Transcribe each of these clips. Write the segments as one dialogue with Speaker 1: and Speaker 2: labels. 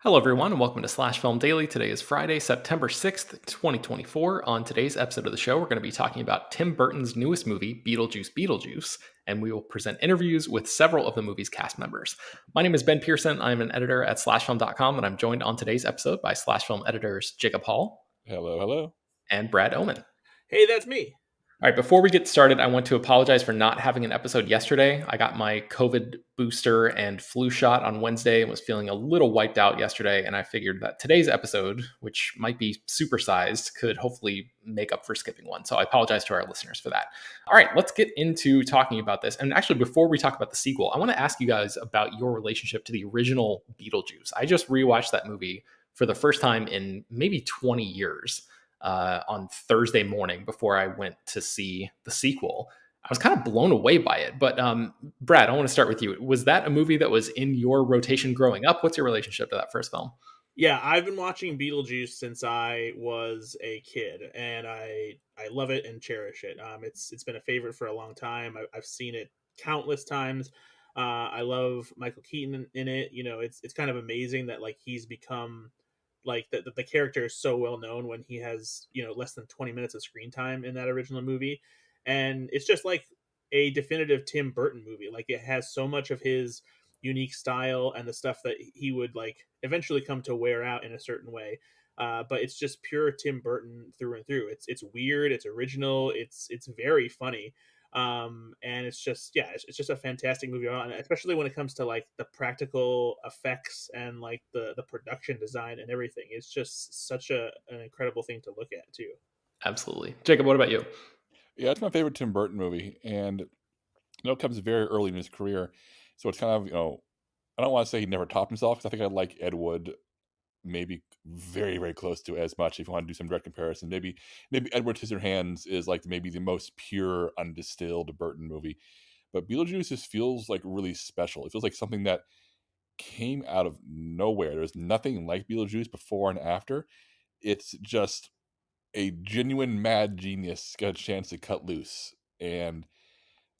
Speaker 1: Hello, everyone, and welcome to Slash Film Daily. Today is Friday, September 6th, 2024. On today's episode of the show, we're going to be talking about Tim Burton's newest movie, Beetlejuice Beetlejuice, and we will present interviews with several of the movie's cast members. My name is Ben Pearson. I'm an editor at slashfilm.com, and I'm joined on today's episode by Slash Film editors Jacob Hall
Speaker 2: Hello, hello.
Speaker 1: and Brad Oman.
Speaker 3: Hey, that's me.
Speaker 1: All right, before we get started, I want to apologize for not having an episode yesterday. I got my COVID booster and flu shot on Wednesday and was feeling a little wiped out yesterday. And I figured that today's episode, which might be supersized, could hopefully make up for skipping one. So I apologize to our listeners for that. All right, let's get into talking about this. And actually, before we talk about the sequel, I want to ask you guys about your relationship to the original Beetlejuice. I just rewatched that movie for the first time in maybe 20 years. On Thursday morning before I went to see the sequel. I was kind of blown away by it. But Brad, I want to start with you. Was that a movie that was in your rotation growing up? What's your relationship to that first film?
Speaker 3: Yeah, I've been watching Beetlejuice since I was a kid, and I love it and cherish it. It's been a favorite for a long time. I've seen it countless times. I love Michael Keaton in it. You know, it's kind of amazing that like he's become like the character is so well known when he has less than 20 minutes of screen time in that original movie, and it's just like a definitive Tim Burton movie. Like it has so much of his unique style and the stuff that he would like eventually come to wear out in a certain way. But it's just pure Tim Burton through and through. It's weird, it's original, it's very funny, and it's just it's just a fantastic movie, and especially when it comes to like the practical effects and like the production design and everything. It's just such an incredible thing to look at too.
Speaker 1: Absolutely. Jacob, what about you?
Speaker 2: Yeah, it's my favorite Tim Burton movie, and it comes very early in his career, so it's kind of I don't want to say he never topped himself because I think I like Ed Wood maybe very very close to as much. If you want to do some direct comparison, maybe Edward Scissorhands is like maybe the most pure undistilled Burton movie, but Beetlejuice just feels like really special. It feels like something that came out of nowhere. There's nothing like Beetlejuice before and after. It's just a genuine mad genius got a chance to cut loose, and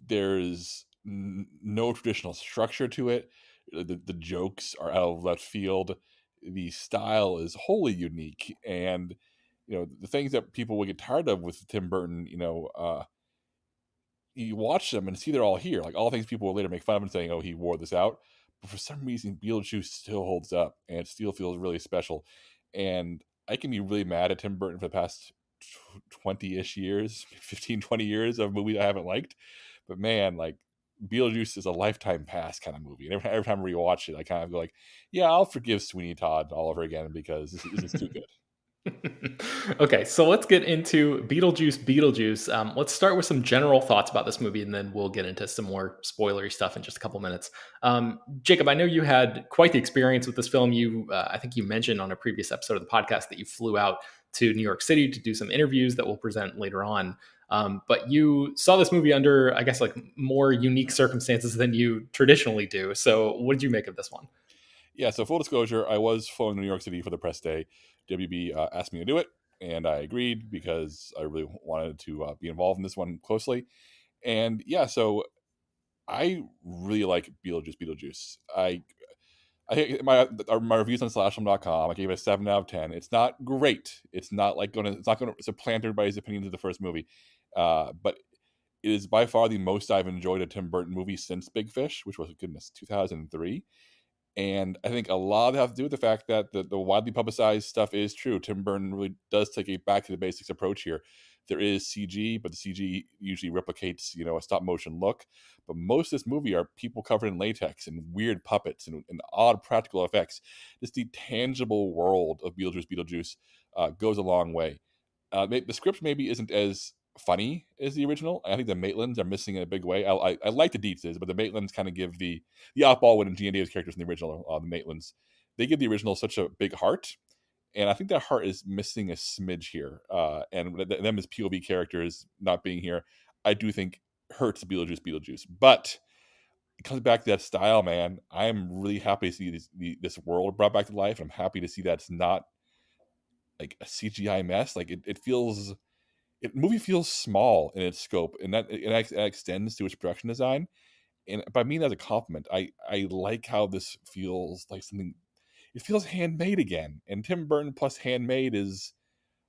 Speaker 2: there's no traditional structure to it. The jokes are out of left field. The style is wholly unique, and the things that people would get tired of with Tim Burton, you watch them and see they're all here. Like all things people will later make fun of and saying, "Oh, he wore this out," but for some reason, Beetlejuice still holds up, and it still feels really special. And I can be really mad at Tim Burton for the past 20-ish years, 15, 20 years of movies I haven't liked. But man, like Beetlejuice is a lifetime pass kind of movie. And every time I rewatch it, I kind of go like, yeah, I'll forgive Sweeney Todd all over again because this is too good.
Speaker 1: Okay, so let's get into Beetlejuice. Let's start with some general thoughts about this movie, and then we'll get into some more spoilery stuff in just a couple minutes. Jacob, I know you had quite the experience with this film. I think you mentioned on a previous episode of the podcast that you flew out to New York City to do some interviews that we'll present later on. But you saw this movie under, I guess, like more unique circumstances than you traditionally do. So, what did you make of this one?
Speaker 2: Yeah, so full disclosure, I was flown to New York City for the press day. WB asked me to do it, and I agreed because I really wanted to be involved in this one closely. And yeah, so I really like Beetlejuice. I think my reviews on slashfilm.com, I gave it a 7 out of 10. It's not great. It's not gonna supplant everybody's opinions of the first movie. But it is by far the most I've enjoyed a Tim Burton movie since Big Fish, which was, goodness, 2003. And I think a lot of it has to do with the fact that the widely publicized stuff is true. Tim Burton really does take a back to the basics approach here. There is CG, but the CG usually replicates, a stop motion look. But most of this movie are people covered in latex and weird puppets and odd practical effects. Just the tangible world of Beetlejuice goes a long way. The script maybe isn't as funny as the original. I think the Maitlands are missing in a big way. I like the Dietzes, but the Maitlands kind of give the Alec Baldwin and Gina Davis characters in the original, the Maitlands, they give the original such a big heart, and I think that heart is missing a smidge here. And them as POV characters not being here, I do think hurts Beetlejuice. But it comes back to that style, man. I am really happy to see this world brought back to life. I'm happy to see that it's not like a CGI mess. Like it feels. Movie feels small in its scope, and that extends to its production design. And but I mean that as a compliment. I like how this feels like something. it feels handmade again. And Tim Burton plus handmade is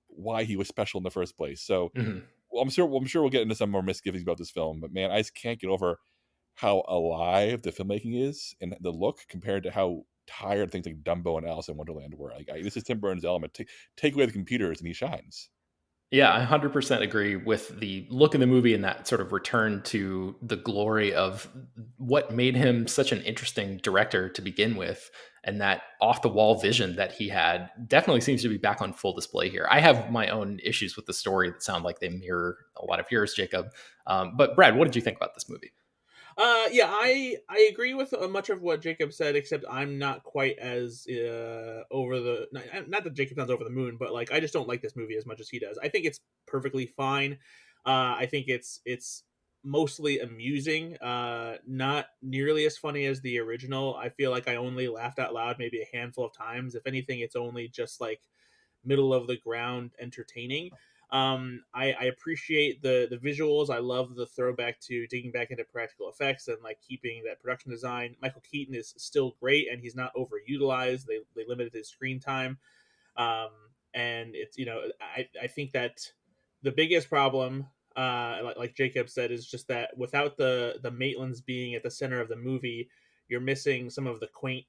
Speaker 2: why he was special in the first place. So
Speaker 1: Mhm.
Speaker 2: well, I'm sure we'll get into some more misgivings about this film, but man, I just can't get over how alive the filmmaking is and the look compared to how tired things like Dumbo and Alice in Wonderland were. Like, this is Tim Burton's element. Take away the computers, and he shines.
Speaker 1: Yeah, I 100% agree with the look in the movie and that sort of return to the glory of what made him such an interesting director to begin with. And that off the wall vision that he had definitely seems to be back on full display here. I have my own issues with the story that sound like they mirror a lot of yours, Jacob. But Brad, what did you think about this movie?
Speaker 3: Yeah, I agree with much of what Jacob said, except I'm not quite as over the not that Jacob sounds over the moon, but like I just don't like this movie as much as he does. I think it's perfectly fine. I think it's mostly amusing, not nearly as funny as the original. I feel like I only laughed out loud maybe a handful of times. If anything, it's only just like middle of the ground entertaining. I appreciate the visuals. I love the throwback to digging back into practical effects and like keeping that production design. Michael Keaton is still great and he's not overutilized. They limited his screen time, um, and it's I think that the biggest problem, like Jacob said, is just that without the Maitlands being at the center of the movie, you're missing some of the quaint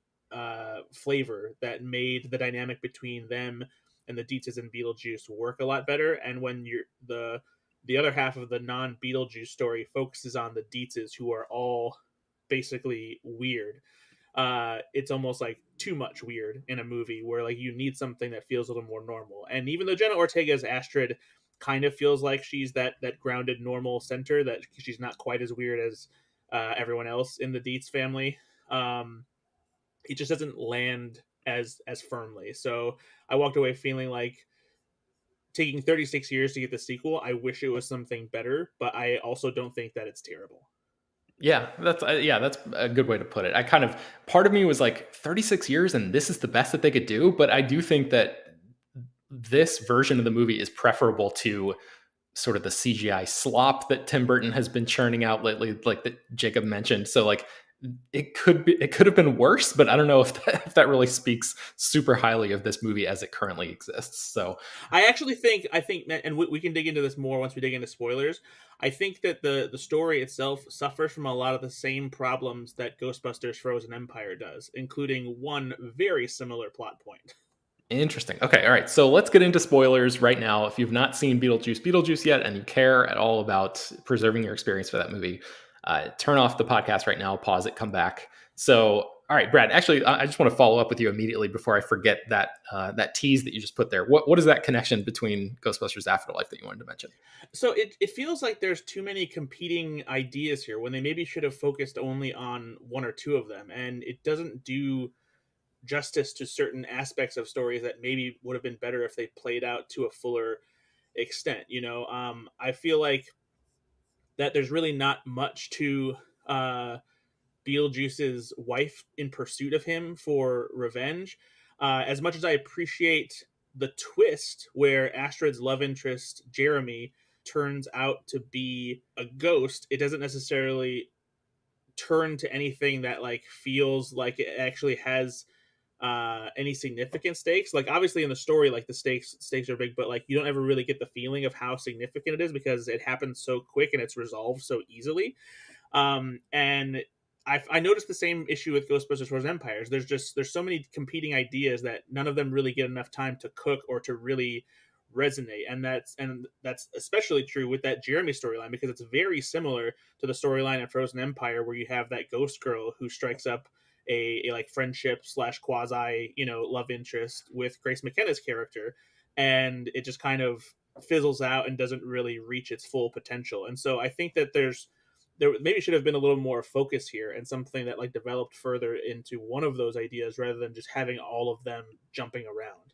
Speaker 3: flavor that made the dynamic between them and the Dietzes and Beetlejuice work a lot better. And when you're the other half of the non Beetlejuice story focuses on the Dietzes, who are all basically weird, it's almost like too much weird in a movie where like you need something that feels a little more normal. And even though Jenna Ortega's Astrid kind of feels like she's that grounded normal center, that she's not quite as weird as everyone else in the Dietz family, it just doesn't land as firmly. So I walked away feeling like, taking 36 years to get the sequel, I wish it was something better, but I also don't think that it's terrible.
Speaker 1: That's a good way to put it. I kind of part of me was like 36 years and this is the best that they could do, but I do think that this version of the movie is preferable to sort of the CGI slop that Tim Burton has been churning out lately, like that Jacob mentioned. So like it could have been worse, but I don't know if that really speaks super highly of this movie as it currently exists. So
Speaker 3: I think, and we can dig into this more once we dig into spoilers. I think that the story itself suffers from a lot of the same problems that Ghostbusters Frozen Empire does, including one very similar plot point.
Speaker 1: interesting. Okay, all right. So let's get into spoilers right now. If you've not seen Beetlejuice yet and you care at all about preserving your experience for that movie, turn off the podcast right now, pause it, come back. So, all right, Brad. Actually, I just want to follow up with you immediately before I forget that tease that you just put there. What is that connection between Ghostbusters Afterlife that you wanted to mention?
Speaker 3: So it feels like there's too many competing ideas here when they maybe should have focused only on one or two of them, and it doesn't do justice to certain aspects of stories that maybe would have been better if they played out to a fuller extent. I feel like that there's really not much to Beetlejuice's wife in pursuit of him for revenge. As much as I appreciate the twist where Astrid's love interest, Jeremy, turns out to be a ghost, it doesn't necessarily turn to anything that like feels like it actually has any significant stakes. Like obviously in the story, like the stakes are big, but like you don't ever really get the feeling of how significant it is because it happens so quick and it's resolved so easily. And I noticed the same issue with Ghostbusters Frozen Empires. There's so many competing ideas that none of them really get enough time to cook or to really resonate, and that's especially true with that Jeremy storyline because it's very similar to the storyline in Frozen Empire where you have that ghost girl who strikes up a like friendship slash quasi love interest with Grace McKenna's character, and it just kind of fizzles out and doesn't really reach its full potential. And so I think that there maybe should have been a little more focus here and something that like developed further into one of those ideas rather than just having all of them jumping around.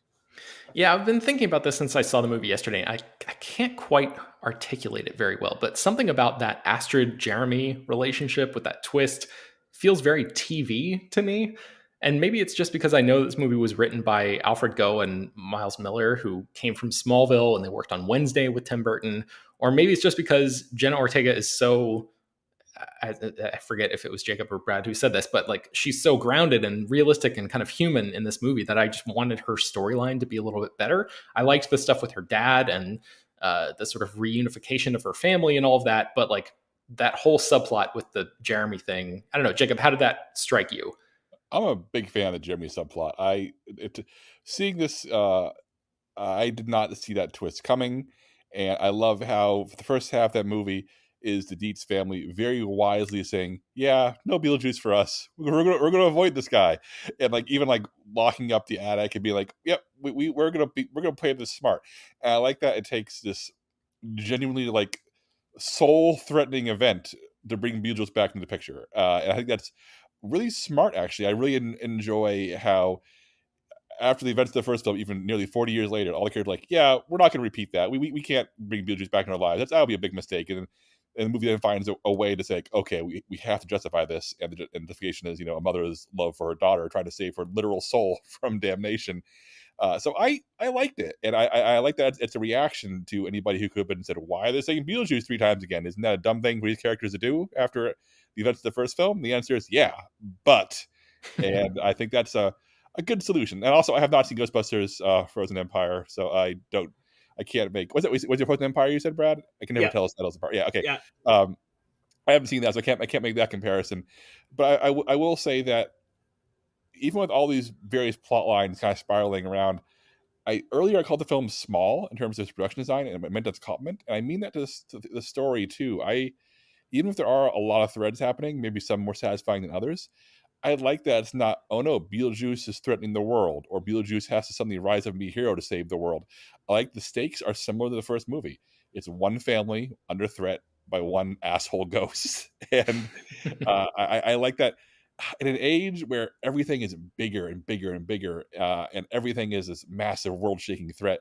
Speaker 1: Yeah, I've been thinking about this since I saw the movie yesterday. I can't quite articulate it very well, but something about that Astrid Jeremy relationship with that twist feels very TV to me. And maybe it's just because I know this movie was written by Alfred Goh and Miles Miller, who came from Smallville and they worked on Wednesday with Tim Burton. Or maybe it's just because Jenna Ortega is so I forget if it was Jacob or Brad who said this, but like she's so grounded and realistic and kind of human in this movie that I just wanted her storyline to be a little bit better. I liked the stuff with her dad and the sort of reunification of her family and all of that, but like that whole subplot with the Jeremy thing, I don't know, Jacob, how did that strike you?
Speaker 2: I'm a big fan of the Jeremy subplot. Seeing this, I did not see that twist coming, and I love how for the first half of that movie is the Dietz family very wisely saying, "Yeah, no Beetlejuice for us. We're gonna avoid this guy," and like even like locking up the attic and be like, "Yep, we're gonna play this smart." And I like that it takes this genuinely like soul threatening event to bring Beetlejuice back into the picture, and I think that's really smart. Actually, I really enjoy how after the events of the first film, even nearly 40 years later, all the characters are like, yeah, we're not going to repeat that. We can't bring Beetlejuice back in our lives. That'll be a big mistake. And the movie then finds a way to say, like, okay, we have to justify this. And the justification is, a mother's love for her daughter, trying to save her literal soul from damnation. So I liked it. And I like that it's a reaction to anybody who could have been said, why are they saying Beetlejuice 3 times again? Isn't that a dumb thing for these characters to do after the events of the first film? The answer is, yeah, but. And I think that's a good solution. And also, I have not seen Ghostbusters Frozen Empire, so I can't make. Was your Frozen Empire you said, Brad? I can never
Speaker 3: Yeah,
Speaker 2: tell us titles apart. Yeah, okay.
Speaker 3: yeah.
Speaker 2: Um, I haven't seen that, so I can't make that comparison. But I will say that even with all these various plot lines kind of spiraling around, I called the film small in terms of its production design, and I meant that's a compliment, and I mean that to the story too. Even if there are a lot of threads happening, maybe some more satisfying than others, I like that it's not, oh no, Beetlejuice is threatening the world, or Beetlejuice has to suddenly rise up and be a hero to save the world. I like the stakes are similar to the first movie. It's one family under threat by one asshole ghost. And I like that in an age where everything is bigger and bigger and bigger, and everything is this massive world shaking threat.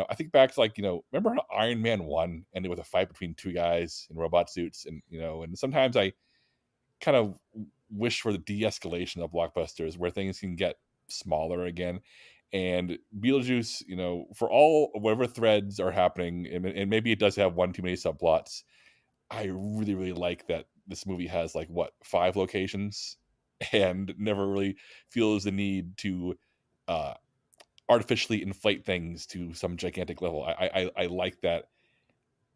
Speaker 2: I think back to remember how Iron Man 1 ended with a fight between two guys in robot suits? And sometimes I kind of wish for the de-escalation of blockbusters where things can get smaller again. And Beetlejuice, for all whatever threads are happening, and maybe it does have one too many subplots, I really, really like that this movie has 5 locations and never really feels the need to uh, artificially inflate things to some gigantic level. I like that.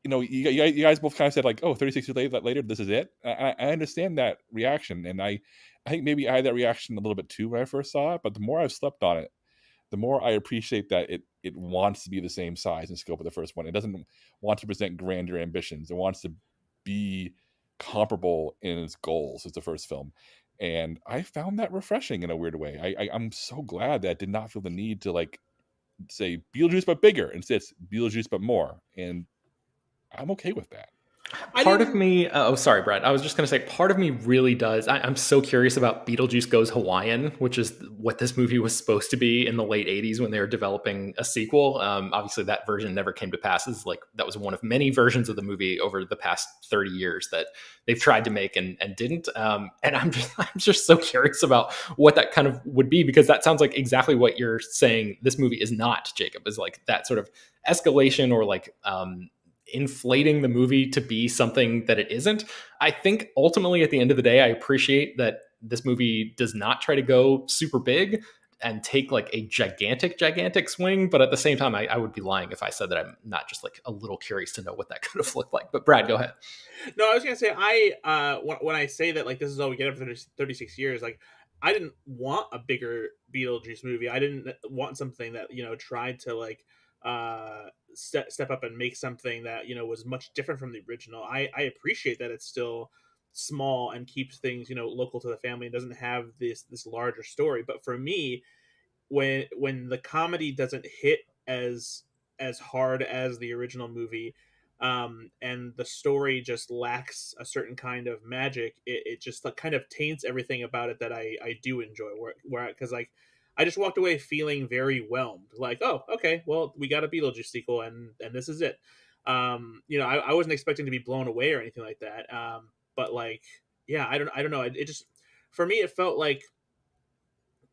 Speaker 2: You guys both kind of said like, oh, 36 years later, this is it. I understand that reaction. And I think maybe I had that reaction a little bit too when I first saw it, but the more I've slept on it, the more I appreciate that it wants to be the same size and scope of the first one. It doesn't want to present grander ambitions. It wants to be comparable in its goals as the first film. And I found that refreshing in a weird way. I'm so glad that I did not feel the need to say Beetlejuice but bigger. Instead, it's Beetlejuice but more. And I'm okay with that.
Speaker 3: I
Speaker 1: Part of
Speaker 3: didn't.
Speaker 1: me, oh, sorry, Brad. I was just going to say, part of me really does. I'm so curious about Beetlejuice Goes Hawaiian, which is what this movie was supposed to be in the late 80s when they were developing a sequel. Obviously, that version never came to pass. That was one of many versions of the movie over the past 30 years that they've tried to make and didn't. And I'm just so curious about what that kind of would be, because that sounds like exactly what you're saying this movie is not, Jacob, is like that sort of escalation or inflating the movie to be something that it isn't. I think ultimately at the end of the day, I appreciate that this movie does not try to go super big and take like a gigantic swing. But at the same time, I would be lying if I said that I'm not just like a little curious to know what that could have looked like. But Brad, go ahead.
Speaker 3: No, I was gonna say when I say that this is all we get after 36 years, I didn't want a bigger Beetlejuice movie. I didn't want something that tried to step up and make something that was much different from the original. I appreciate that it's still small and keeps things local to the family and doesn't have this larger story. But for me, when the comedy doesn't hit as hard as the original movie, and the story just lacks a certain kind of magic, it just kind of taints everything about it that I do enjoy. Where because I just walked away feeling very whelmed. Like, oh, okay, well, we got a Beetlejuice sequel, and this is it. I wasn't expecting to be blown away or anything like that. But yeah, I don't know. It just for me, it felt like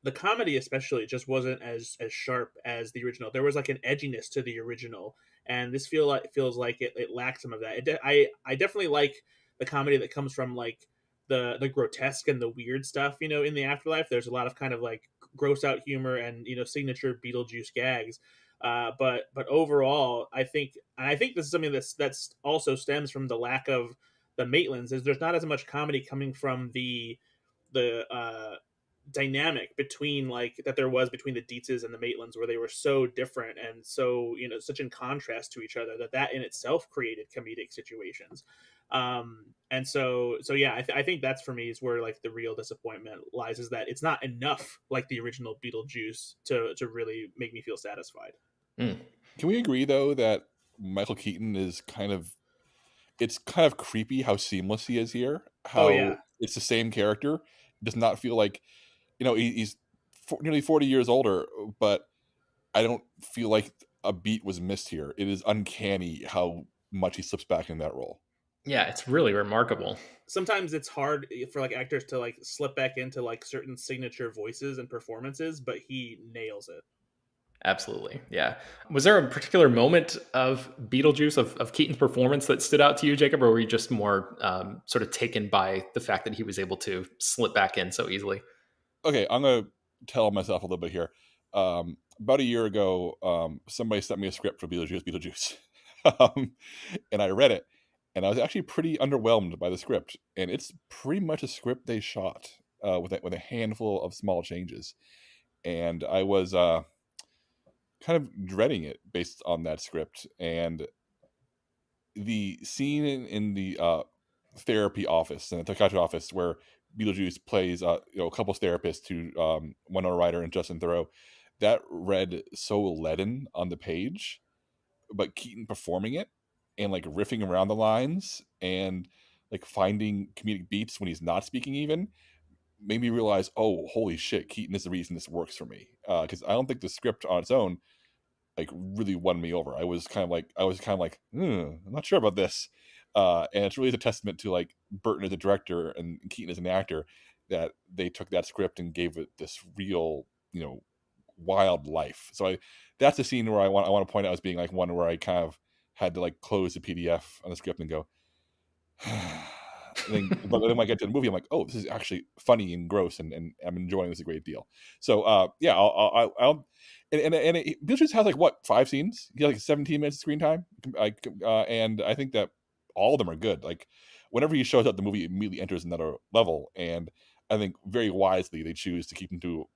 Speaker 3: the comedy especially just wasn't as sharp as the original. There was an edginess to the original, and this feels like it lacks some of that. I definitely like the comedy that comes from like the grotesque and the weird stuff, in the afterlife. There's a lot of kind of like gross out humor and signature Beetlejuice gags. But overall, I think this is something that's also stems from the lack of the Maitlands. Is there's not as much comedy coming from the dynamic between like that there was between the Dietzes and the Maitlands, where they were so different and so such in contrast to each other that in itself created comedic situations. And so yeah, I think that's for me is where like the real disappointment lies, is that it's not enough like the original Beetlejuice to really make me feel satisfied.
Speaker 1: Mm.
Speaker 2: Can we agree though that Michael Keaton is it's kind of creepy how seamless he is here?
Speaker 3: Oh
Speaker 2: How
Speaker 3: yeah.
Speaker 2: it's the same character. It does not feel like, he's nearly 40 years older, but I don't feel like a beat was missed here. It is uncanny how much he slips back in that role.
Speaker 1: Yeah, it's really remarkable.
Speaker 3: Sometimes it's hard for like actors to like slip back into like certain signature voices and performances, but he nails it.
Speaker 1: Absolutely. Yeah. Was there a particular moment of Beetlejuice, of Keaton's performance that stood out to you, Jacob, or were you just more sort of taken by the fact that he was able to slip back in so easily?
Speaker 2: Okay, I'm gonna tell myself a little bit here. About a year ago, somebody sent me a script for Beetlejuice, and I read it, and I was actually pretty underwhelmed by the script. And it's pretty much a script they shot with a handful of small changes, and I was kind of dreading it based on that script. And the scene in the therapy office, in the psychiatry office, where Beetlejuice plays a couples therapist to Winona Ryder and Justin Theroux, that read so leaden on the page, but Keaton performing it and like riffing around the lines and like finding comedic beats when he's not speaking even made me realize, oh, holy shit, Keaton is the reason this works for me. Because I don't think the script on its own like really won me over. I was kind of like, I'm not sure about this. And it's really a testament to like Burton as a director and Keaton as an actor, that they took that script and gave it this real, wild life. That's a scene where I want to point out as being like one where I kind of had to like close the PDF on the script and go, but then when I get to the movie, I'm like, oh, this is actually funny and gross, and I'm enjoying this a great deal. So yeah, Beetlejuice has like what, 5 scenes? He has like 17 minutes of screen time, and I think that all of them are good. Like whenever he shows up, the movie immediately enters another level, and I think very wisely they choose to keep him to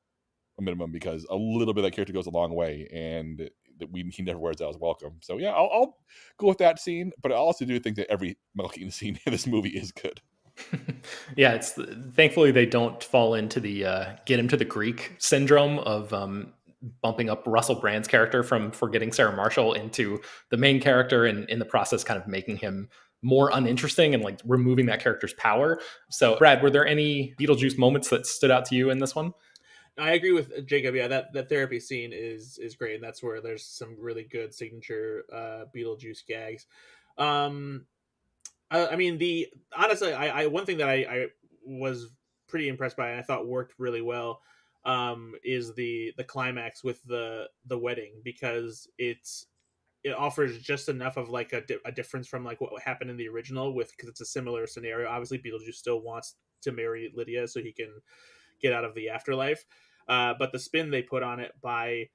Speaker 2: a minimum, because a little bit of that character goes a long way, and he never wears out his welcome. So yeah, I'll go with that scene, but I also do think that every Michael Keaton scene in this movie is good.
Speaker 1: Yeah, it's thankfully they don't fall into the get him to the Greek syndrome of bumping up Russell Brand's character from forgetting Sarah Marshall into the main character, and in the process kind of making him more uninteresting and like removing that character's power. So Brad, were there any Beetlejuice moments that stood out to you in this one?
Speaker 3: I agree with Jacob. Yeah, that therapy scene is great, and that's where there's some really good signature Beetlejuice gags. Um, I mean, the honestly, I one thing that I was pretty impressed by and I thought worked really well is the climax with the wedding, because it offers just enough of like a difference from like what happened in the original, with because it's a similar scenario. Obviously, Beetlejuice still wants to marry Lydia so he can get out of the afterlife. But the spin they put on it by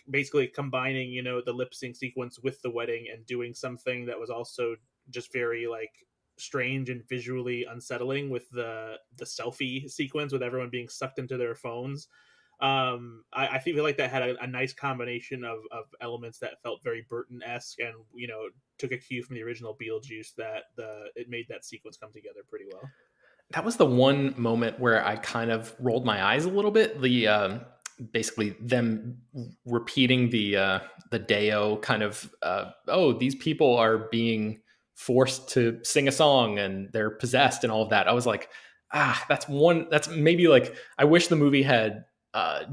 Speaker 3: basically combining, the lip sync sequence with the wedding and doing something that was also just very like strange and visually unsettling with the selfie sequence with everyone being sucked into their phones. I feel like that had a nice combination of elements that felt very Burton-esque, and took a cue from the original Beetlejuice, that it made that sequence come together pretty well.
Speaker 1: That was the one moment where I kind of rolled my eyes a little bit. The basically them repeating the Deo kind of oh, these people are being forced to sing a song and they're possessed and all of that. I was like, that's maybe like I wish the movie had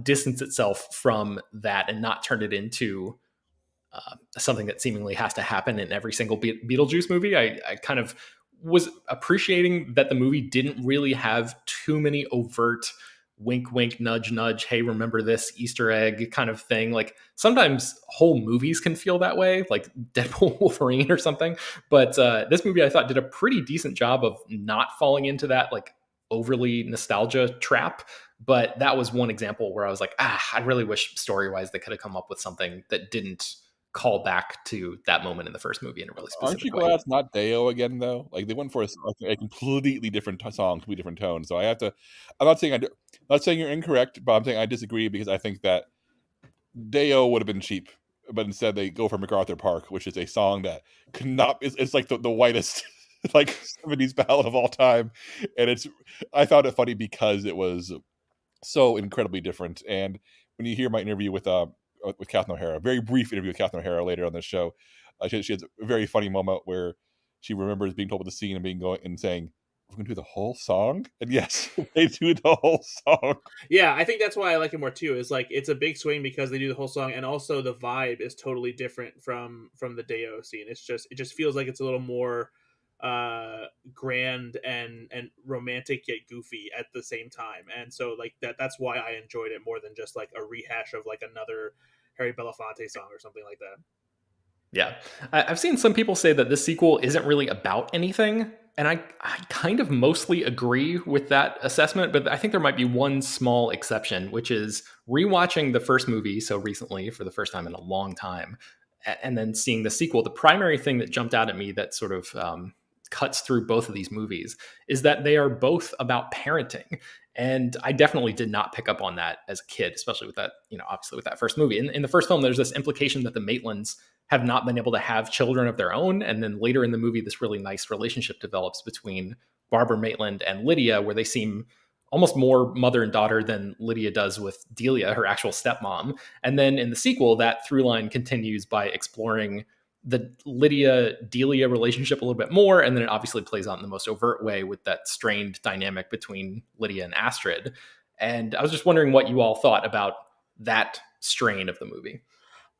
Speaker 1: distanced itself from that and not turned it into something that seemingly has to happen in every single Beetlejuice movie. I kind of was appreciating that the movie didn't really have too many overt wink, wink, nudge, nudge, hey, remember this Easter egg kind of thing. Like sometimes whole movies can feel that way, like Deadpool Wolverine or something. But this movie I thought did a pretty decent job of not falling into that like overly nostalgia trap. But that was one example where I was like, I really wish story wise they could have come up with something that didn't call back to that moment in the first movie in a really
Speaker 2: Aren't you
Speaker 1: specific way.
Speaker 2: glad it's not Deo again though? Like they went for a completely different song, completely different tone. So I have to. I'm not saying I'm not saying you're incorrect, but I'm saying I disagree because I think that Deo would have been cheap, but instead they go for MacArthur Park, which is a song that could not. It's like the whitest like 70s ballad of all time, and it's. I found it funny because it was so incredibly different. And when you hear my interview with Catherine O'Hara, a very brief interview with Catherine O'Hara later on this show, she has a very funny moment where she remembers being told with the scene and being going and saying, "We're going to do the whole song," and yes, they do the whole song.
Speaker 3: Yeah, I think that's why I like it more too. Is like it's a big swing because they do the whole song, and also the vibe is totally different from the Deo scene. It just feels like it's a little more grand and romantic yet goofy at the same time. And so like that's why I enjoyed it more than just like a rehash of like another Harry Belafonte song or something like that.
Speaker 1: Yeah. I've seen some people say that this sequel isn't really about anything. And I kind of mostly agree with that assessment, but I think there might be one small exception, which is rewatching the first movie so recently for the first time in a long time, and then seeing the sequel. The primary thing that jumped out at me that sort of cuts through both of these movies is that they are both about parenting. And I definitely did not pick up on that as a kid, especially with that, obviously with that first movie. In the first film, there's this implication that the Maitlands have not been able to have children of their own. And then later in the movie, this really nice relationship develops between Barbara Maitland and Lydia, where they seem almost more mother and daughter than Lydia does with Delia, her actual stepmom. And then in the sequel, that through line continues by exploring the Lydia Delia relationship a little bit more. And then it obviously plays out in the most overt way with that strained dynamic between Lydia and Astrid. And I was just wondering what you all thought about that strain of the movie.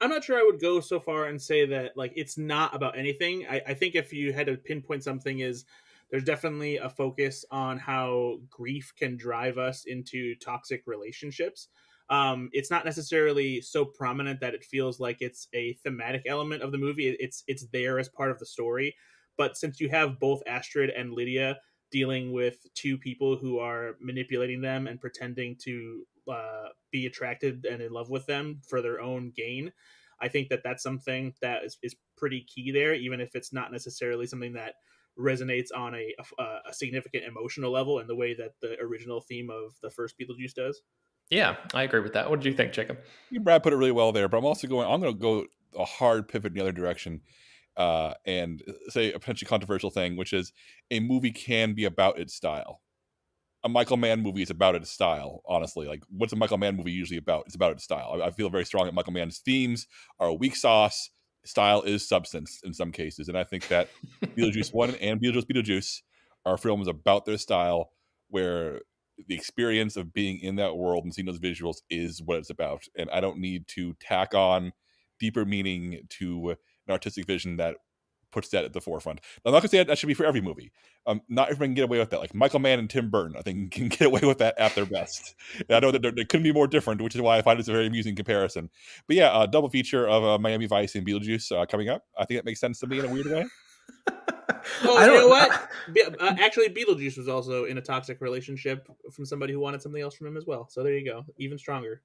Speaker 3: I'm not sure I would go so far and say that like it's not about anything. I think if you had to pinpoint something is there's definitely a focus on how grief can drive us into toxic relationships. It's not necessarily so prominent that it feels like it's a thematic element of the movie. It's there as part of the story. But since you have both Astrid and Lydia dealing with two people who are manipulating them and pretending to be attracted and in love with them for their own gain, I think that that's something that is pretty key there, even if it's not necessarily something that resonates on a significant emotional level in the way that the original theme of the first Beetlejuice does.
Speaker 1: Yeah, I agree with that. What did you think, Jacob?
Speaker 2: Brad put it really well there, but I'm going to go a hard pivot in the other direction, and say a potentially controversial thing, which is a movie can be about its style. A Michael Mann movie is about its style, honestly. Like, what's a Michael Mann movie usually about? It's about its style. I feel very strong that Michael Mann's themes are a weak sauce. Style is substance in some cases. And I think that Beetlejuice 1 and Beetlejuice are films about their style, where the experience of being in that world and seeing those visuals is what it's about. And I don't need to tack on deeper meaning to an artistic vision that puts that at the forefront. I'm not going to say that should be for every movie. Not everyone can get away with that. Like Michael Mann and Tim Burton, I think, can get away with that at their best. And I know that they couldn't be more different, which is why I find it's a very amusing comparison. But yeah, a double feature of Miami Vice and Beetlejuice coming up. I think that makes sense to me in a weird way.
Speaker 3: Well,
Speaker 1: I
Speaker 3: you know
Speaker 1: don't.
Speaker 3: what? Actually, Beetlejuice was also in a toxic relationship from somebody who wanted something else from him as well. So there you go, even stronger.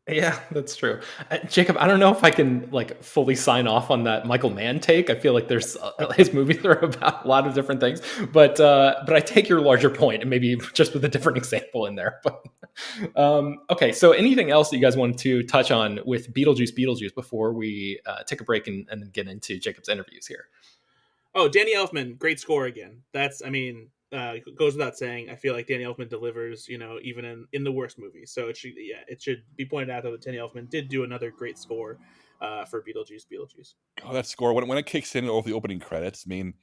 Speaker 1: Yeah, that's true. Jacob, I don't know if I can like fully sign off on that Michael Mann take. I feel like there's his movies are about a lot of different things, but I take your larger point and maybe just with a different example in there. But okay, so anything else that you guys wanted to touch on with Beetlejuice before we take a break and then get into Jacob's interviews here?
Speaker 3: Oh, Danny Elfman, great score again. That's, I mean, goes without saying. I feel like Danny Elfman delivers, even in the worst movies. So it should be pointed out that Danny Elfman did do another great score for Beetlejuice.
Speaker 2: Oh, that score when it kicks in over the opening credits. I mean,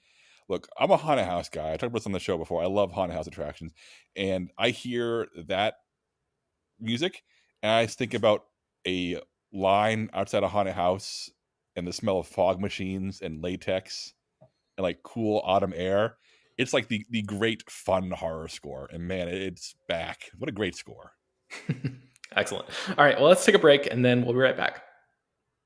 Speaker 2: look, I'm a haunted house guy. I talked about this on the show before. I love haunted house attractions, and I hear that music, and I think about a line outside a haunted house and the smell of fog machines and latex and like cool autumn air. It's like the great fun horror score, and man, it's back. What a great score!
Speaker 1: Excellent. All right, well, let's take a break and then we'll be right back.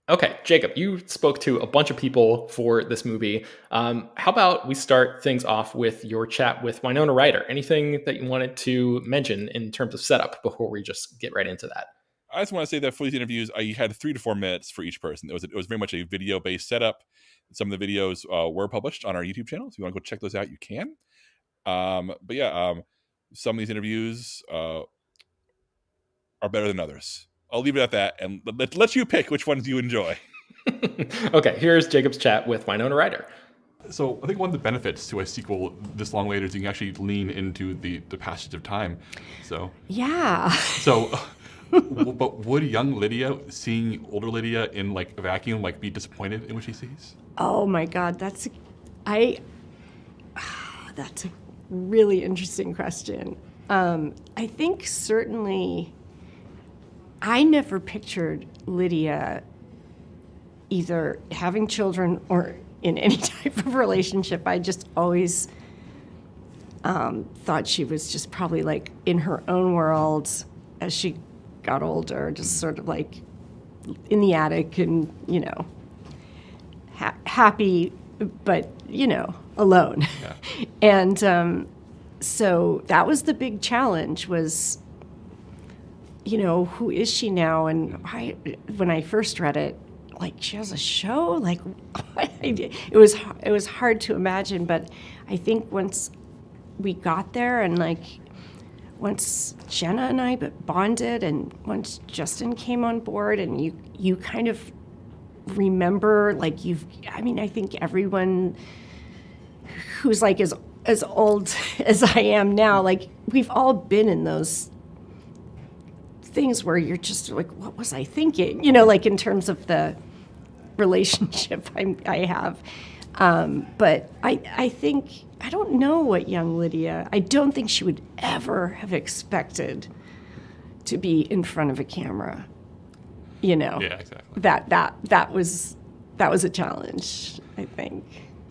Speaker 1: Okay, Jacob, you spoke to a bunch of people for this movie. How about we start things off with your chat with Winona Ryder? Anything that you wanted to mention in terms of setup before we just get right into that?
Speaker 2: I just want to say that for these interviews, I had 3 to 4 minutes for each person. It was very much a video based setup. Some of the videos were published on our YouTube channel. So if you want to go check those out, you can. But yeah, some of these interviews are better than others. I'll leave it at that, and let you pick which ones you enjoy.
Speaker 1: Okay, here's Jacob's chat with Winona Ryder.
Speaker 2: So I think one of the benefits to a sequel this long later is you can actually lean into the passage of time. So
Speaker 4: yeah.
Speaker 2: So, but would young Lydia, seeing older Lydia in like a vacuum, like be disappointed in what she sees?
Speaker 4: Oh my God, that's a really interesting question. I think certainly I never pictured Lydia either having children or in any type of relationship. I just always thought she was just probably like in her own world as she got older, just sort of like in the attic and, you know, happy, but, you know, alone.
Speaker 2: Yeah.
Speaker 4: And so that was the big challenge was, you know, who is she now? And when I first read it, like, she has a show? Like, it was hard to imagine, but I think once we got there and, like, once Jenna and I bonded and once Justin came on board and you kind of remember, like, I think everyone who's, like, as old as I am now, like, we've all been in those things where you're just like, what was I thinking? You know, like in terms of the relationship I have. But I think, I don't know what young Lydia, I don't think she would ever have expected to be in front of a camera. You know?
Speaker 2: Yeah, exactly.
Speaker 4: That was a challenge, I think.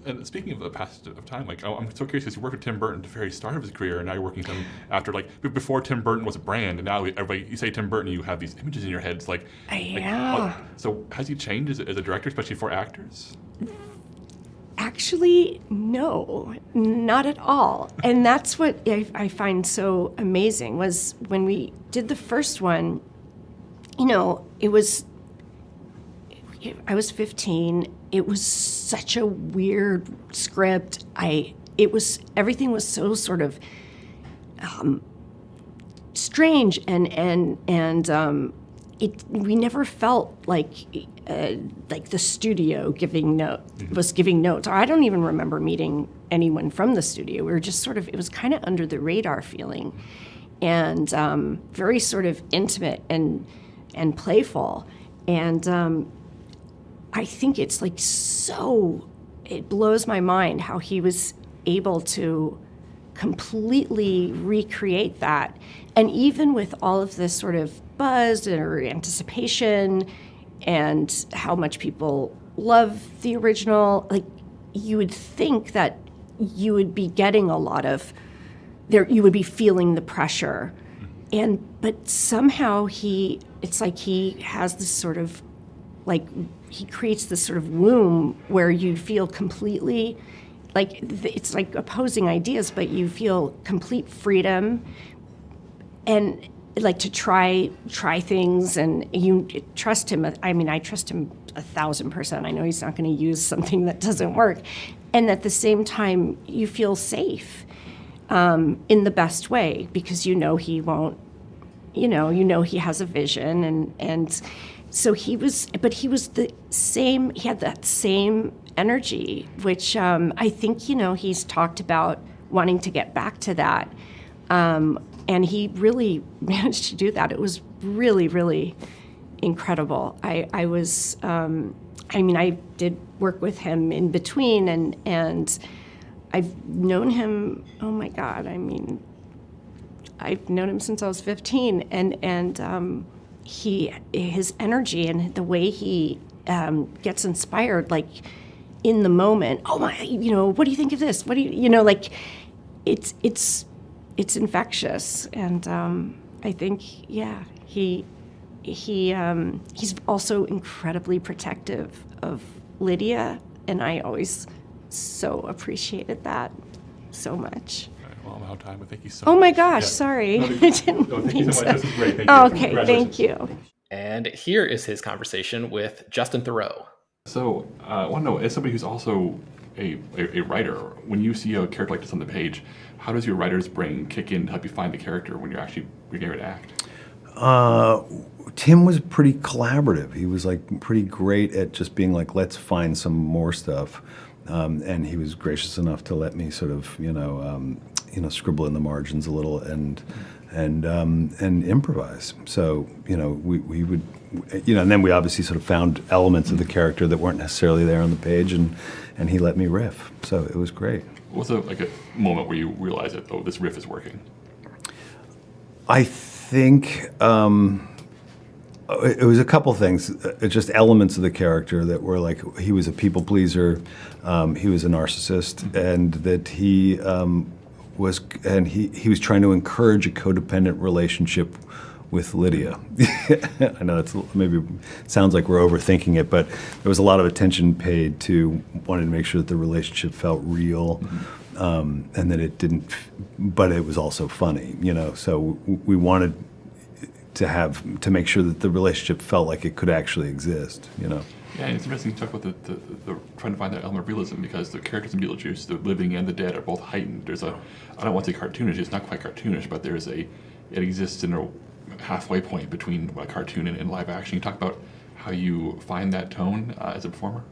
Speaker 2: And speaking of the passage of time, like, I'm so curious because you worked with Tim Burton at the very start of his career, and now you're working with him after, like, before Tim Burton was a brand, and now everybody, you say Tim Burton, you have these images in your head. It's like,
Speaker 4: yeah.
Speaker 2: So has he changed as a director, especially for actors?
Speaker 4: Actually, no, not at all. And that's what I find so amazing was when we did the first one, you know, I was 15. It was such a weird script. Everything was so sort of strange, and we never felt like the studio was giving notes. Or I don't even remember meeting anyone from the studio. We were just sort of, it was kind of under the radar feeling, and very sort of intimate and playful, and I think it's like it blows my mind how he was able to completely recreate that. And even with all of this sort of buzz or anticipation and how much people love the original, like, you would think that you would be getting a lot of you would be feeling the pressure. But somehow it's like he has this sort of, like, he creates this sort of womb where you feel completely, like, it's like opposing ideas, but you feel complete freedom and, like, to try things, and you trust him. I mean, I trust him 1,000%. I know he's not going to use something that doesn't work. And at the same time, you feel safe in the best way because you know he won't, you know he has a vision, and so he was the same, he had that same energy, which I think, you know, he's talked about wanting to get back to that. And he really managed to do that. It was really, really incredible. I did work with him in between, and I've known him, oh my God, I've known him since I was 15, and his energy and the way he gets inspired, like, in the moment. Oh my, you know, what do you think of this? What do you, like, it's infectious, and I think, yeah, he's also incredibly protective of Lydia, and I always so appreciated that so much.
Speaker 2: Well, I'm out of time, but thank you so
Speaker 4: Oh
Speaker 2: much.
Speaker 4: my gosh, sorry. I didn't
Speaker 2: Thank
Speaker 4: mean
Speaker 2: you so much.
Speaker 4: to.
Speaker 2: This is great. Thank you.
Speaker 4: Okay, thank you.
Speaker 1: And here is his conversation with Justin Theroux.
Speaker 2: So I want to know, as somebody who's also a writer, when you see a character like this on the page, how does your writer's brain kick in to help you find the character when you're actually getting ready to act?
Speaker 5: Tim was pretty collaborative. He was like pretty great at just being like, let's find some more stuff. And he was gracious enough to let me sort of, scribble in the margins a little and improvise. So, we would, and then we obviously sort of found elements of the character that weren't necessarily there on the page, and he let me riff. So it was great.
Speaker 2: Was there like a moment where you realized that, oh, this riff is working?
Speaker 5: I think it was a couple things, just elements of the character that were like, he was a people pleaser, he was a narcissist, and that he was trying to encourage a codependent relationship with Lydia. I know it's maybe sounds like we're overthinking it, but there was a lot of attention paid to wanting to make sure that the relationship felt real, and that it didn't, but it was also funny, so we wanted to make sure that the relationship felt like it could actually exist, Yeah,
Speaker 2: and it's interesting to talk about the trying to find that element of realism, because the characters in Beetlejuice, the living and the dead, are both heightened. There's I don't want to say cartoonish, it's not quite cartoonish, but it exists in a halfway point between a cartoon and live action. You talk about how you find that tone as a performer?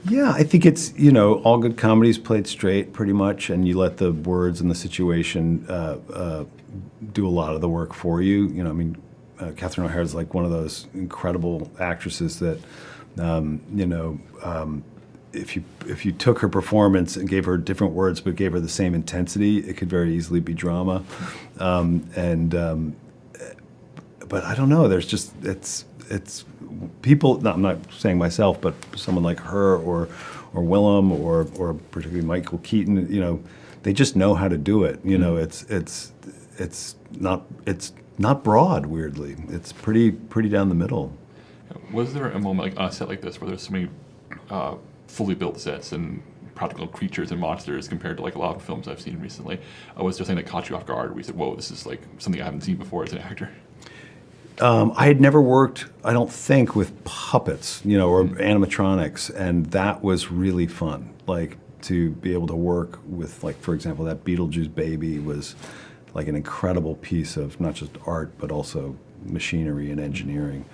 Speaker 5: Yeah, I think it's, all good comedies played straight pretty much, and you let the words and the situation do a lot of the work for you. Catherine O'Hara is like one of those incredible actresses that, if you took her performance and gave her different words but gave her the same intensity, it could very easily be drama. But I don't know. There's just it's people. No, I'm not saying myself, but someone like her or Willem or particularly Michael Keaton. They just know how to do it. It's not broad. Weirdly, it's pretty down the middle.
Speaker 2: Was there a moment like on a set like this where there's so many fully built sets and practical creatures and monsters compared to like a lot of films I've seen recently? Was there something that caught you off guard where you said, "Whoa, this is like something I haven't seen before as an actor"?
Speaker 5: I had never worked, I don't think, with puppets, or animatronics, and that was really fun. Like, to be able to work with, like, for example, that Beetlejuice baby was like an incredible piece of not just art, but also machinery and engineering.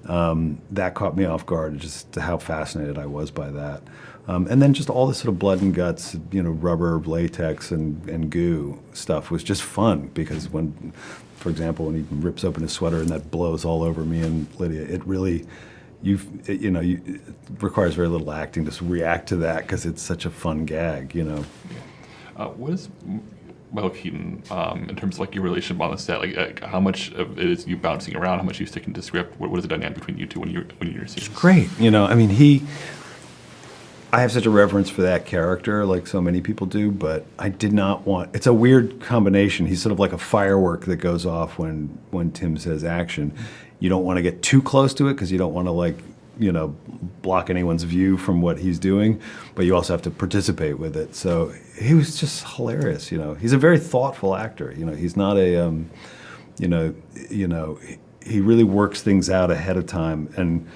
Speaker 5: That caught me off guard, just how fascinated I was by that. And then just all this sort of blood and guts, rubber, latex, and goo stuff was just fun, because when, for example, when he rips open his sweater and that blows all over me and Lydia, it really, it requires very little acting to react to that, because it's such a fun gag,
Speaker 2: What is Michael Keaton, in terms of like your relationship on the set, like how much of it is you bouncing around, how much are you sticking to script? What is the dynamic between you two when you're scenes?
Speaker 5: Great, I have such a reverence for that character, like so many people do, but I did not want, it's a weird combination. He's sort of like a firework that goes off when Tim says action. You don't want to get too close to it, because you don't want to block anyone's view from what he's doing, but you also have to participate with it. So he was just hilarious, He's a very thoughtful actor, He's not a, he really works things out ahead of time and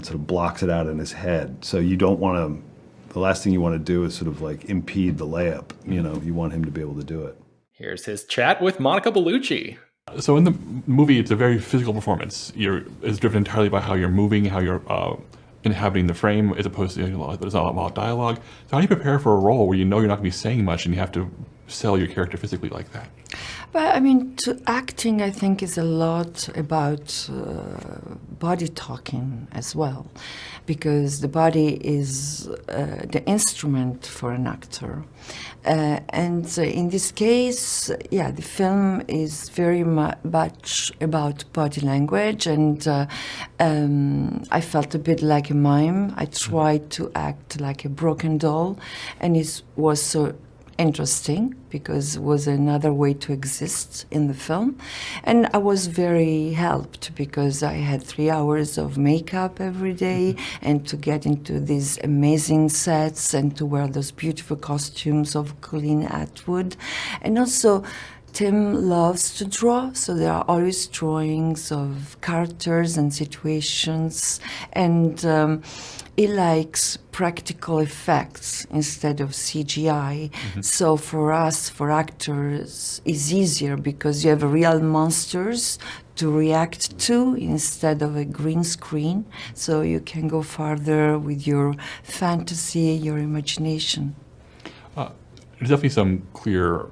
Speaker 5: sort of blocks it out in his head. So you don't want to, the last thing you want to do is sort of like impede the layup. You want him to be able to do it.
Speaker 1: Here's his chat with Monica Bellucci.
Speaker 2: So in the movie, it's a very physical performance. It's driven entirely by how you're moving, how you're inhabiting the frame, as opposed to there's not a lot of dialogue. So how do you prepare for a role where you're not going to be saying much and you have to sell your character physically like that?
Speaker 6: But acting, I think, is a lot about body talking as well, because the body is the instrument for an actor. And in this case, the film is very much about body language, and I felt a bit like a mime. I tried to act like a broken doll, and it was so interesting because it was another way to exist in the film. And I was very helped because I had 3 hours of makeup every day and to get into these amazing sets and to wear those beautiful costumes of Colleen Atwood. And also, Tim loves to draw, so there are always drawings of characters and situations, and he likes practical effects instead of CGI. So for us, for actors, it's easier because you have real monsters to react to instead of a green screen, so you can go farther with your fantasy, your imagination.
Speaker 2: There's definitely some clear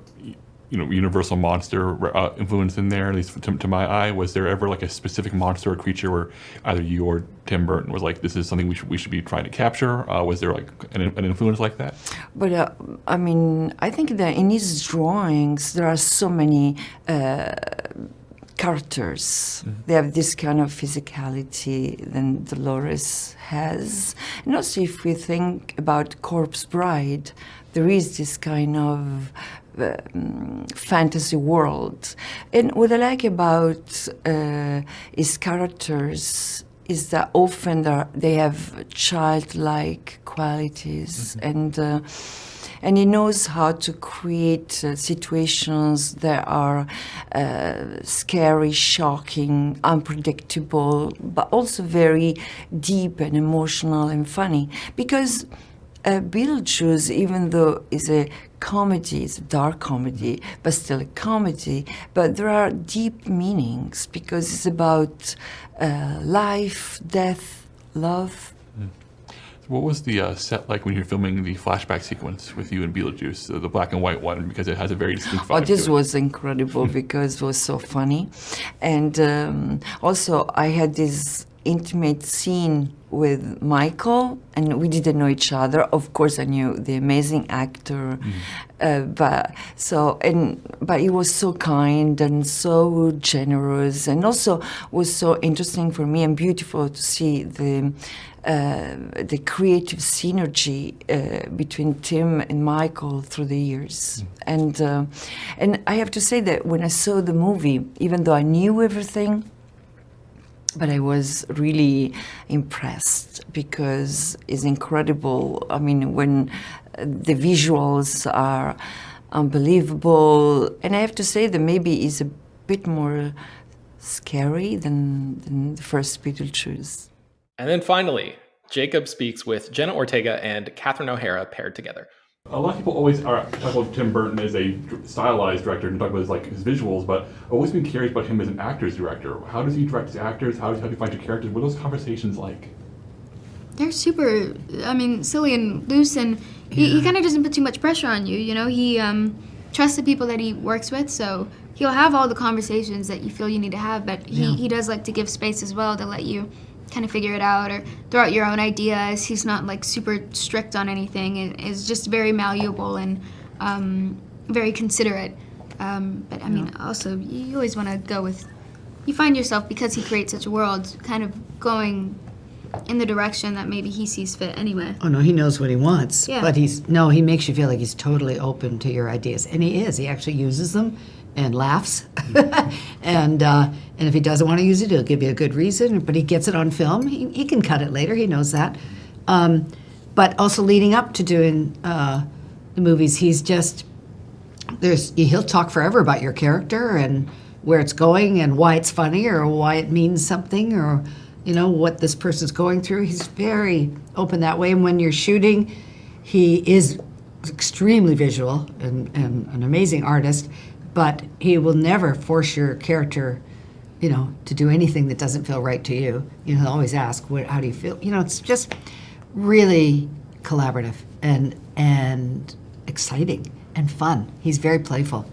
Speaker 2: universal monster influence in there, at least to my eye. Was there ever like a specific monster or creature where either you or Tim Burton was like, this is something we should be trying to capture? Was there like an influence like that?
Speaker 6: But I mean, I think that in his drawings there are so many characters. They have this kind of physicality than Dolores has. And also if we think about Corpse Bride, there is this kind of fantasy world. And what I like about his characters is that often they have childlike qualities, and he knows how to create situations that are scary, shocking, unpredictable, but also very deep and emotional and funny. Because Beetlejuice, even though it's a comedy, it's a dark comedy, but still a comedy, but there are deep meanings because it's about life, death, love.
Speaker 2: What was the set like when you're filming the flashback sequence with you and Beetlejuice, the black and white one, because it has a very distinct vibe?
Speaker 6: This was incredible because it was so funny. And also I had this intimate scene with Michael, and we didn't know each other. Of course, I knew the amazing actor, but he was so kind and so generous, and also was so interesting for me and beautiful to see the creative synergy between Tim and Michael through the years. And I have to say that when I saw the movie, even though I knew everything, but I was really impressed because it's incredible. I mean, when the visuals are unbelievable, and I have to say that maybe it's a bit more scary than the first Beetlejuice.
Speaker 1: And then finally, Jacob speaks with Jenna Ortega and Catherine O'Hara paired together.
Speaker 2: A lot of people always talk about Tim Burton as a stylized director and talk about his visuals, but I've always been curious about him as an actor's director. How does he direct his actors? How do you find your characters? What are those conversations like?
Speaker 7: They're super, silly and loose, and he kind of doesn't put too much pressure on you. He trusts the people that he works with, so he'll have all the conversations that you feel you need to have, but he does like to give space as well to let you kind of figure it out or throw out your own ideas. He's not like super strict on anything. It's just very malleable and very considerate. But I mean, also, you always want to go with, you find yourself, because he creates such a world, kind of going in the direction that maybe he sees fit anyway.
Speaker 8: Oh no, he knows what he wants.
Speaker 7: Yeah.
Speaker 8: But he makes you feel like he's totally open to your ideas. And he is. He actually uses them and laughs. And if he doesn't want to use it, he'll give you a good reason, but he gets it on film. He can cut it later, he knows that. But also leading up to doing the movies, he'll talk forever about your character and where it's going and why it's funny or why it means something or, what this person's going through. He's very open that way. And when you're shooting, he is extremely visual and an amazing artist, but he will never force your character, to do anything that doesn't feel right to you. He'll always ask, how do you feel? It's just really collaborative and exciting and fun. He's very playful.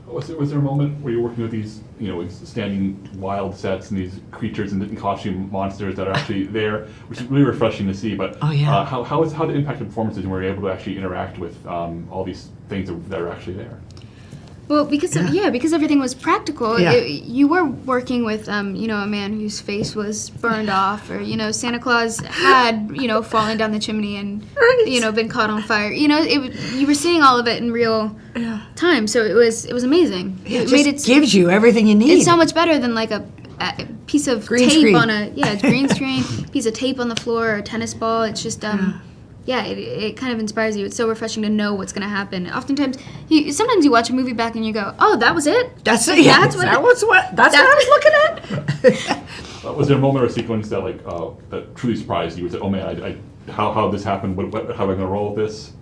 Speaker 2: Was there a moment where you're working with these, standing wild sets and these creatures and costume monsters that are actually there, which is really refreshing to see? But how did it impact the performances when we were able to actually interact with all these things that are actually there?
Speaker 7: Well, because because everything was practical.
Speaker 8: Yeah.
Speaker 7: You were working with a man whose face was burned off, or Santa Claus had fallen down the chimney and been caught on fire. You were seeing all of it in real time, so it was amazing.
Speaker 8: It gives you everything you need.
Speaker 7: It's so much better than like a piece of
Speaker 8: green
Speaker 7: tape
Speaker 8: screen.
Speaker 7: on it's green screen, piece of tape on the floor, or a tennis ball. It's just it kind of inspires you. It's so refreshing to know what's going to happen. Oftentimes, sometimes you watch a movie back and you go, "Oh, that was it.
Speaker 8: That's it. Yeah, that's what I was looking at."
Speaker 2: Was there a moment or a sequence that that truly surprised you? Was it, oh man, how this happened? How am I going to roll with this?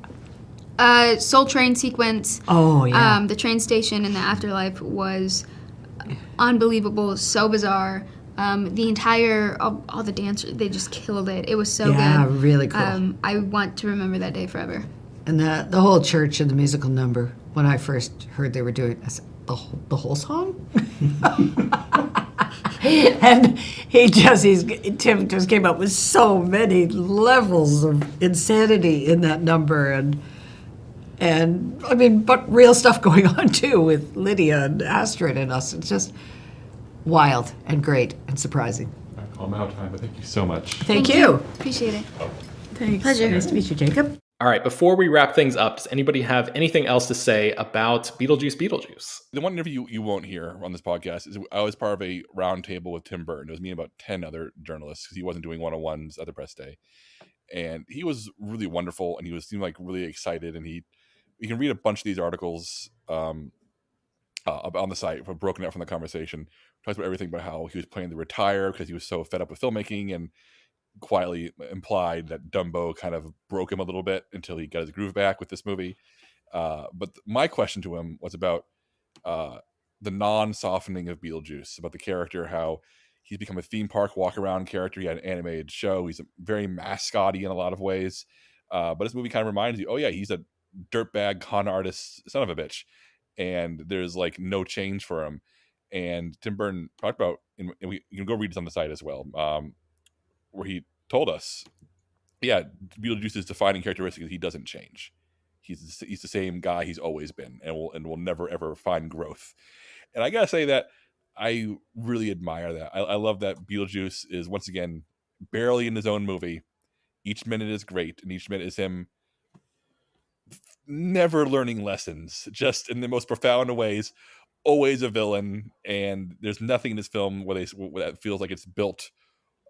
Speaker 7: Soul Train sequence.
Speaker 8: Oh yeah.
Speaker 7: The train station in the afterlife was unbelievable. So bizarre. The entire all the dancers, they just killed it. It was so good.
Speaker 8: Yeah, really cool.
Speaker 7: I want to remember that day forever.
Speaker 8: And the whole church and the musical number. When I first heard they were doing it, I said, the whole song? And Tim just came up with so many levels of insanity in that number, and I mean, but real stuff going on too with Lydia and Astrid and us. It's just wild and great and surprising.
Speaker 2: I'm out of time, but thank you so much.
Speaker 8: Thank you.
Speaker 7: Appreciate it.
Speaker 8: Thanks.
Speaker 7: Pleasure.
Speaker 8: Nice to meet you, Jacob.
Speaker 1: All right, before we wrap things up, does anybody have anything else to say about Beetlejuice?
Speaker 2: The one interview you won't hear on this podcast is I was part of a round table with Tim Burton. It was me and about 10 other journalists because he wasn't doing one-on-ones at the press day. And he was really wonderful, and he seemed like really excited. And you can read a bunch of these articles on the site, broken out from the conversation. Talks about everything about how he was planning to retire because he was so fed up with filmmaking, and quietly implied that Dumbo kind of broke him a little bit until he got his groove back with this movie. But my question to him was about the non-softening of Beetlejuice, about the character, how he's become a theme park walk-around character. He had an animated show. He's very mascotty in a lot of ways. But this movie kind of reminds you, oh yeah, he's a dirtbag con artist son of a bitch. And there's like no change for him. And Tim Burton talked about, and you can go read this on the site as well, where he told us, yeah, Beetlejuice's defining characteristic is he doesn't change. He's the same guy he's always been, and will never ever find growth. And I gotta say that I really admire that. I love that Beetlejuice is once again barely in his own movie. Each minute is great, and each minute is him never learning lessons, just in the most profound of ways. Always a villain, and there's nothing in this film where that feels like it's built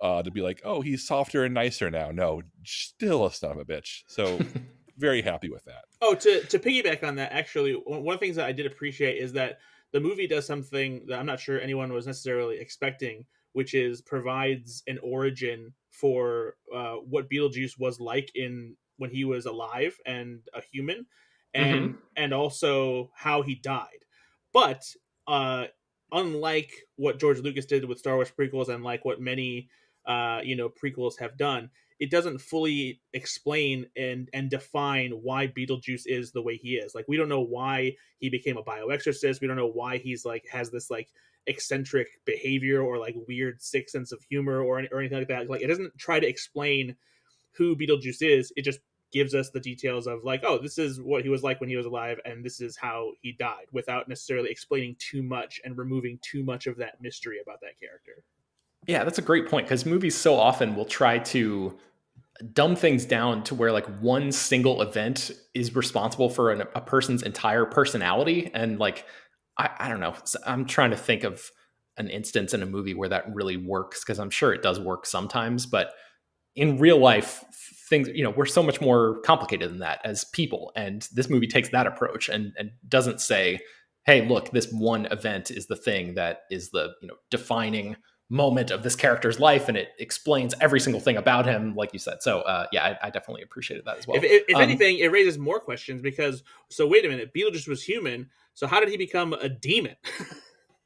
Speaker 2: to be like, oh, he's softer and nicer now. No, still a son of a bitch. So very happy with that.
Speaker 3: Oh, to piggyback on that, actually, one of the things that I did appreciate is that the movie does something that I'm not sure anyone was necessarily expecting, which is provides an origin for what Beetlejuice was like when he was alive and a human, and also how he died. But unlike what George Lucas did with Star Wars prequels, and like what many prequels have done, it doesn't fully explain and define why Beetlejuice is the way he is. Like, we don't know why he became a bioexorcist. We don't know why he's like has this like eccentric behavior or like weird sick sense of humor or anything like that. Like, it doesn't try to explain who Beetlejuice is. It just gives us the details of like, oh, this is what he was like when he was alive, and this is how he died, without necessarily explaining too much and removing too much of that mystery about that character.
Speaker 1: Yeah, that's a great point, because movies so often will try to dumb things down to where like one single event is responsible for a person's entire personality. And like, I don't know, I'm trying to think of an instance in a movie where that really works, because I'm sure it does work sometimes, but in real life, things, we're so much more complicated than that as people. And this movie takes that approach and doesn't say, hey, look, this one event is the thing that is the, defining moment of this character's life, and it explains every single thing about him, like you said. So yeah, I definitely appreciated that as well.
Speaker 3: If anything, it raises more questions, because so wait a minute, Beetlejuice was human, so how did he become a demon?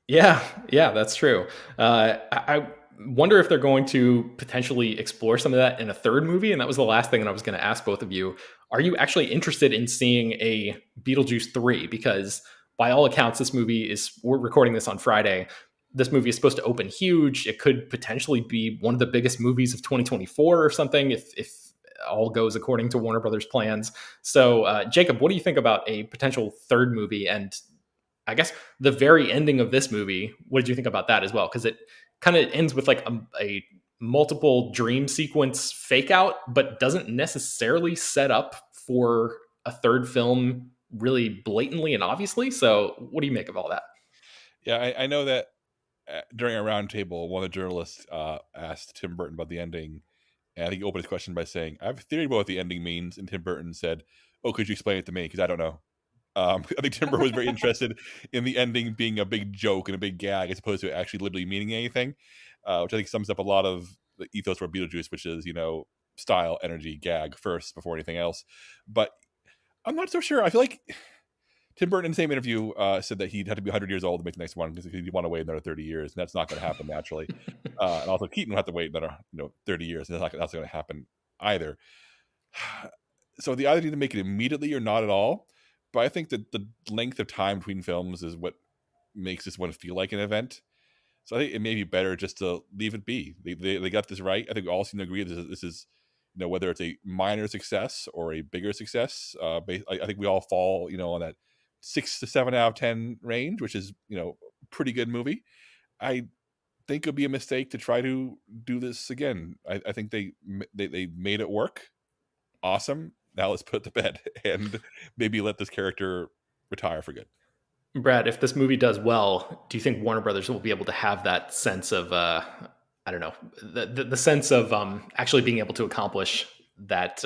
Speaker 1: yeah, that's true. I wonder if they're going to potentially explore some of that in a third movie. And that was the last thing that I was going to ask both of you. Are you actually interested in seeing a Beetlejuice 3? Because by all accounts, we're recording this on Friday. This movie is supposed to open huge. It could potentially be one of the biggest movies of 2024 or something, if all goes according to Warner Brothers plans. So Jacob, what do you think about a potential third movie? And I guess the very ending of this movie, what did you think about that as well? Because it kind of ends with like a multiple dream sequence fake out, but doesn't necessarily set up for a third film really blatantly and obviously. So what do you make of all that?
Speaker 2: Yeah, I know that during a roundtable, one of the journalists asked Tim Burton about the ending. And I think he opened his question by saying, I have a theory about what the ending means. And Tim Burton said, oh, could you explain it to me? Because I don't know. I think Tim Burton was very interested in the ending being a big joke and a big gag as opposed to it actually literally meaning anything, which I think sums up a lot of the ethos for Beetlejuice, which is, style, energy, gag first before anything else. But I'm not so sure. I feel like Tim Burton in the same interview said that he'd had to be 100 years old to make the next one because he'd want to wait another 30 years, and that's not going to happen naturally. And also Keaton would have to wait another 30 years, and that's not going to happen either. So they either need to make it immediately or not at all. But I think that the length of time between films is what makes this one feel like an event. So I think it may be better just to leave it be. They got this right. I think we all seem to agree this is whether it's a minor success or a bigger success. I think we all fall on that 6 to 7 out of 10 range, which is pretty good movie. I think it would be a mistake to try to do this again. I think they made it work. Awesome. Now let's put it to bed and maybe let this character retire for good.
Speaker 1: Brad, if this movie does well, do you think Warner Brothers will be able to have that sense of, I don't know, the sense of actually being able to accomplish that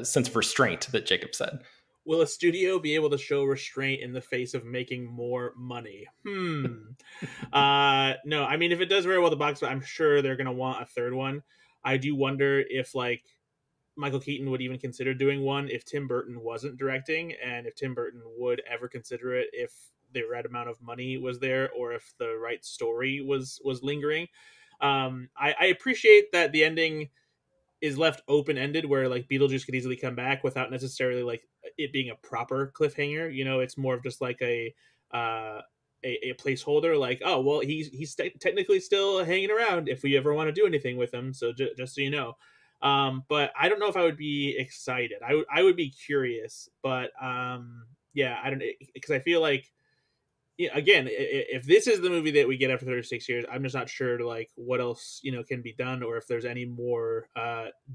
Speaker 1: sense of restraint that Jacob said?
Speaker 3: Will a studio be able to show restraint in the face of making more money? No, I mean, if it does very well at the box, I'm sure they're going to want a third one. I do wonder if Michael Keaton would even consider doing one if Tim Burton wasn't directing, and if Tim Burton would ever consider it if the right amount of money was there or if the right story was lingering. I appreciate that the ending is left open-ended where Beetlejuice could easily come back without necessarily it being a proper cliffhanger. It's more of just a placeholder, oh well, he's technically still hanging around if we ever want to do anything with him, so just so you know. But I don't know if I would be excited. I would be curious, but yeah, I don't, because I feel again, if this is the movie that we get after 36 years, I'm just not sure what else can be done, or if there's any more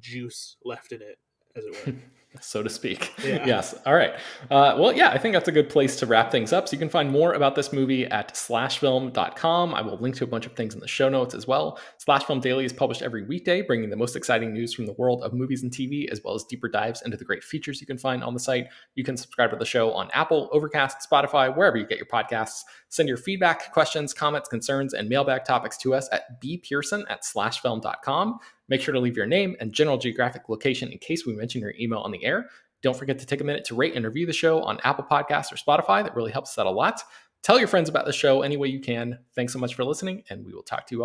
Speaker 3: juice left in it, as it were.
Speaker 1: So to speak.
Speaker 3: Yeah.
Speaker 1: Yes. All right. Well, yeah, I think that's a good place to wrap things up. So you can find more about this movie at slashfilm.com. I will link to a bunch of things in the show notes as well. Slash Film Daily is published every weekday, bringing the most exciting news from the world of movies and TV, as well as deeper dives into the great features you can find on the site. You can subscribe to the show on Apple, Overcast, Spotify, wherever you get your podcasts. Send your feedback, questions, comments, concerns, and mailbag topics to us at bpearson@slashfilm.com. Make sure to leave your name and general geographic location in case we mention your email on the air. Don't forget to take a minute to rate and review the show on Apple Podcasts or Spotify. That really helps us out a lot. Tell your friends about the show any way you can. Thanks so much for listening, and we will talk to you all.